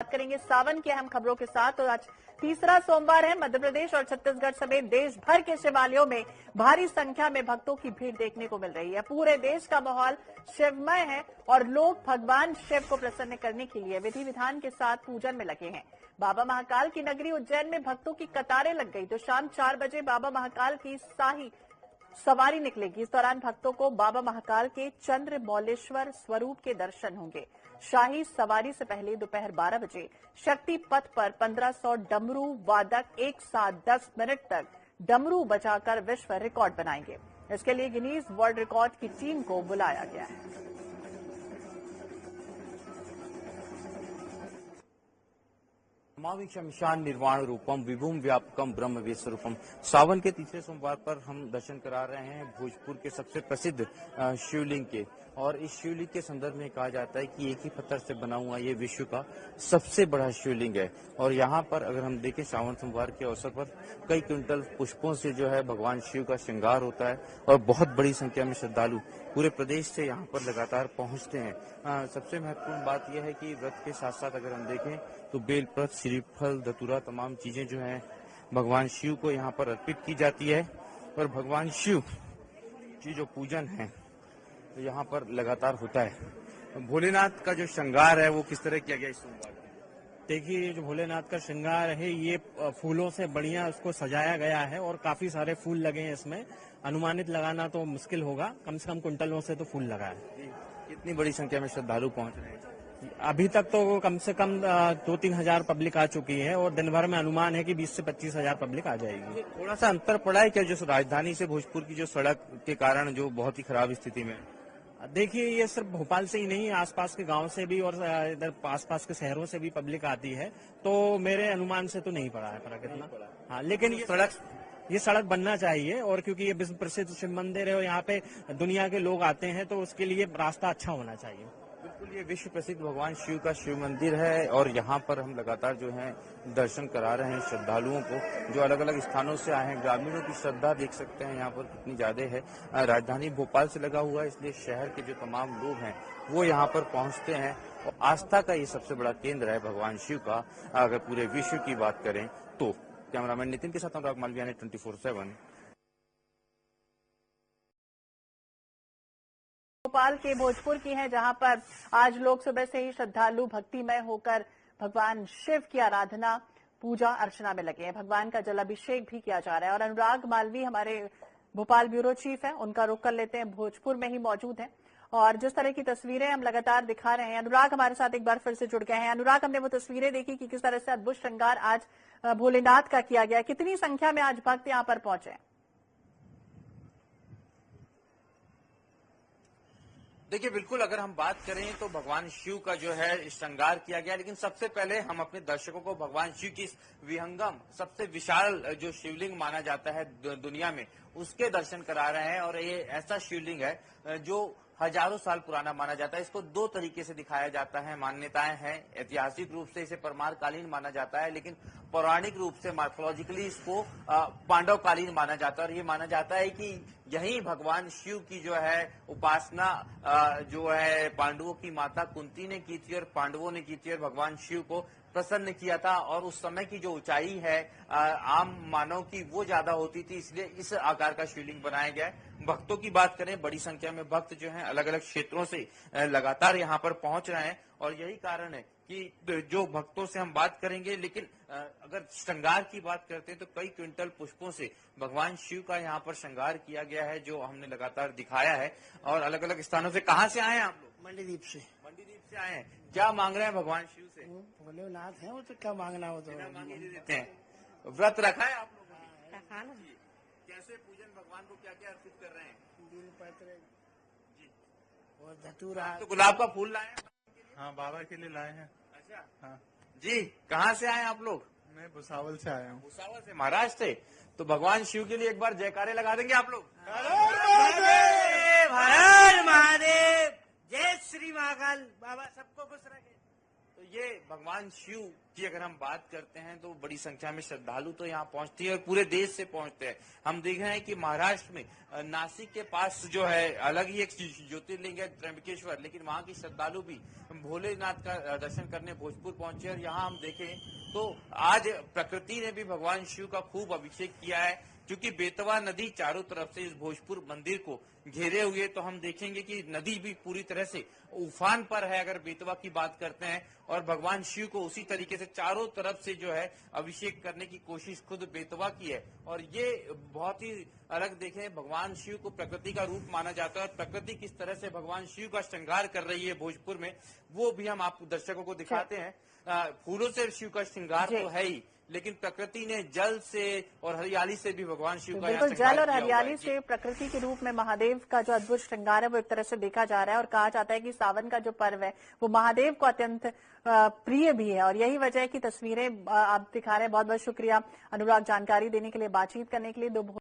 बात करेंगे सावन की अहम खबरों के साथ। तो आज तीसरा सोमवार है। मध्य प्रदेश और छत्तीसगढ़ समेत देश भर के शिवालयों में भारी संख्या में भक्तों की भीड़ देखने को मिल रही है। पूरे देश का माहौल शिवमय है और लोग भगवान शिव को प्रसन्न करने के लिए विधि विधान के साथ पूजन में लगे हैं। बाबा महाकाल की नगरी उज्जैन में भक्तों की कतारें लग गई तो शाम 4 बजे बाबा महाकाल की शाही सवारी निकलेगी। इस दौरान भक्तों को बाबा महाकाल के चंद्रमौलेश्वर स्वरूप के दर्शन होंगे। शाही सवारी से पहले दोपहर 12 बजे शक्ति पथ पर 1500 डमरू वादक एक साथ 10 मिनट तक डमरू बजाकर विश्व रिकॉर्ड बनाएंगे। इसके लिए गिनीज वर्ल्ड रिकॉर्ड की टीम को बुलाया गया है। नमामि शमशान निर्वाण रूपम विभुम व्यापकम ब्रह्म विश्वरूपम। सावन के तीसरे सोमवार पर हम दर्शन करा रहे हैं भोजपुर के सबसे प्रसिद्ध शिवलिंग के। और इस शिवलिंग के संदर्भ में कहा जाता है कि एक ही पत्थर से बना हुआ ये विश्व का सबसे बड़ा शिवलिंग है। और यहाँ पर अगर हम देखें सावन सोमवार के अवसर पर कई क्विंटल पुष्पों से जो है भगवान शिव का श्रृंगार होता है और बहुत बड़ी संख्या में श्रद्धालु पूरे प्रदेश से यहाँ पर लगातार पहुँचते हैं। सबसे महत्वपूर्ण बात यह है कि व्रत के साथ साथ अगर हम देखें तो बेलपत्र, श्रीफल, धतूरा तमाम चीजें जो हैं भगवान शिव को यहाँ पर अर्पित की जाती है। और भगवान शिव की जो पूजन है तो यहाँ पर लगातार होता है। भोलेनाथ का जो श्रृंगार है वो किस तरह किया गया इस सोमवार? देखिए, ये जो भोलेनाथ का श्रृंगार है ये फूलों से बढ़िया उसको सजाया गया है और काफी सारे फूल लगे हैं इसमें। अनुमानित लगाना तो मुश्किल होगा, कम से कम कुंटलों से तो फूल लगा है। कितनी बड़ी संख्या में श्रद्धालु पहुंच रहे हैं? अभी तक तो कम से कम 2-3 हजार पब्लिक आ चुकी है और दिन भर में अनुमान है कि 20 से 25 हजार पब्लिक आ जाएगी। थोड़ा सा अंतर पड़ा है क्या जो राजधानी से भोजपुर की जो सड़क के कारण जो बहुत ही खराब स्थिति में? देखिए, ये सिर्फ भोपाल से ही नहीं, आसपास के गांव से भी और इधर आसपास के शहरों से भी पब्लिक आती है, तो मेरे अनुमान से तो नहीं पड़ा है फर्क इतना। हाँ, लेकिन ये सड़क बनना चाहिए और क्योंकि ये विश्व प्रसिद्ध शिव मंदिर है और यहाँ पे दुनिया के लोग आते हैं तो उसके लिए रास्ता अच्छा होना चाहिए। बिल्कुल, ये विश्व प्रसिद्ध भगवान शिव का शिव मंदिर है और यहाँ पर हम लगातार जो है दर्शन करा रहे हैं श्रद्धालुओं को जो अलग अलग स्थानों से आए हैं। ग्रामीणों की श्रद्धा देख सकते हैं यहाँ पर कितनी ज्यादा है। राजधानी भोपाल से लगा हुआ है इसलिए शहर के जो तमाम लोग हैं वो यहाँ पर पहुँचते हैं और आस्था का ये सबसे बड़ा केंद्र है भगवान शिव का अगर पूरे विश्व की बात करें तो। कैमरामैन नितिन के साथ अनुराग मालविया ने 24/7 भोपाल के भोजपुर की है, जहां पर आज लोग सुबह से ही श्रद्धालु भक्तिमय होकर भगवान शिव की आराधना पूजा अर्चना में लगे हैं। भगवान का जलाभिषेक भी किया जा रहा है। और अनुराग मालवी हमारे भोपाल ब्यूरो चीफ हैं, उनका रुख कर लेते हैं, भोजपुर में ही मौजूद हैं और जिस तरह की तस्वीरें हम लगातार दिखा रहे हैं। अनुराग हमारे साथ एक बार फिर से जुड़ गए हैं। अनुराग, हमने वो तस्वीरें देखी कि किस तरह से अद्भुत श्रृंगार आज भोलेनाथ का किया गया। कितनी संख्या में आज भक्त यहाँ पर पहुंचे? देखिए, बिल्कुल अगर हम बात करें तो भगवान शिव का जो है श्रृंगार किया गया, लेकिन सबसे पहले हम अपने दर्शकों को भगवान शिव की विहंगम सबसे विशाल जो शिवलिंग माना जाता है दुनिया में उसके दर्शन करा रहे हैं। और ये ऐसा शिवलिंग है जो हजारों साल पुराना माना जाता है। इसको दो तरीके से दिखाया जाता है, मान्यताएं हैं। ऐतिहासिक रूप से इसे परमारकालीन माना जाता है, लेकिन पौराणिक रूप से मार्कोलॉजिकली इसको पांडवकालीन माना जाता है। और ये माना जाता है कि यही भगवान शिव की जो है उपासना जो है पांडवों की माता कुंती ने की थी और पांडवों ने की थी और भगवान शिव को प्रसन्न किया था। और उस समय की जो ऊंचाई है आम मानव की वो ज्यादा होती थी, इसलिए इस आकार का शिवलिंग बनाया गया है। भक्तों की बात करें, बड़ी संख्या में भक्त जो हैं अलग अलग क्षेत्रों से लगातार यहाँ पर पहुंच रहे हैं और यही कारण है कि जो भक्तों से हम बात करेंगे। लेकिन अगर श्रृंगार की बात करते हैं तो कई क्विंटल पुष्पों से भगवान शिव का यहाँ पर श्रृंगार किया गया है जो हमने लगातार दिखाया है। और अलग अलग स्थानों से कहाँ से आए हैं आप लोग? मंडीदीप से। मंडीदीप से आए हैं। क्या मांग रहे हैं भगवान शिव से? भोलेनाथ है, वो तो क्या मांगना हो तो मांगे दे देते हैं। व्रत रखा है आप लोगों ने? कैसे पूजन भगवान को क्या क्या अर्पित कर रहे हैं? बिल पत्र जी और धतूरा। तो गुलाब का फूल लाए हैं? हाँ, बाबा के लिए लाए हैं। अच्छा, हाँ जी। कहाँ से आए आप लोग? मैं भुसावल से आया हूँ। भुसावल से, महाराष्ट्र से। तो भगवान शिव के लिए एक बार जयकारे लगा देंगे आप लोग? हर महादेव, जय श्री महाकाल। बाबा सबको खुश रखे। तो ये भगवान शिव की अगर हम बात करते हैं तो बड़ी संख्या में श्रद्धालु तो यहाँ पहुंचती है और पूरे देश से पहुंचते हैं। हम देख रहे हैं कि महाराष्ट्र में नासिक के पास जो है अलग ही एक ज्योतिर्लिंग है त्र्यंबकेश्वर, लेकिन वहाँ की श्रद्धालु भी भोलेनाथ का दर्शन करने भोजपुर पहुंचे। और यहाँ हम देखें तो आज प्रकृति ने भी भगवान शिव का खूब अभिषेक किया है, क्योंकि बेतवा नदी चारों तरफ से इस भोजपुर मंदिर को घेरे हुए। तो हम देखेंगे कि नदी भी पूरी तरह से उफान पर है अगर बेतवा की बात करते हैं, और भगवान शिव को उसी तरीके से चारों तरफ से जो है अभिषेक करने की कोशिश खुद बेतवा की है। और ये बहुत ही अलग देखें, भगवान शिव को प्रकृति का रूप माना जाता है और प्रकृति किस तरह से भगवान शिव का श्रृंगार कर रही है भोजपुर में, वो भी हम आप दर्शकों को दिखाते हैं। फूलों से शिव का श्रृंगार तो है ही, लेकिन प्रकृति ने जल से और हरियाली से भी भगवान शिव का बिल्कुल जल और हरियाली से प्रकृति के रूप में महादेव का जो अद्भुत श्रृंगार है वो एक तरह से देखा जा रहा है। और कहा जाता है कि सावन का जो पर्व है वो महादेव को अत्यंत प्रिय भी है, और यही वजह है कि तस्वीरें आप दिखा रहे हैं। बहुत बहुत शुक्रिया अनुराग जानकारी देने के लिए, बातचीत करने के लिए।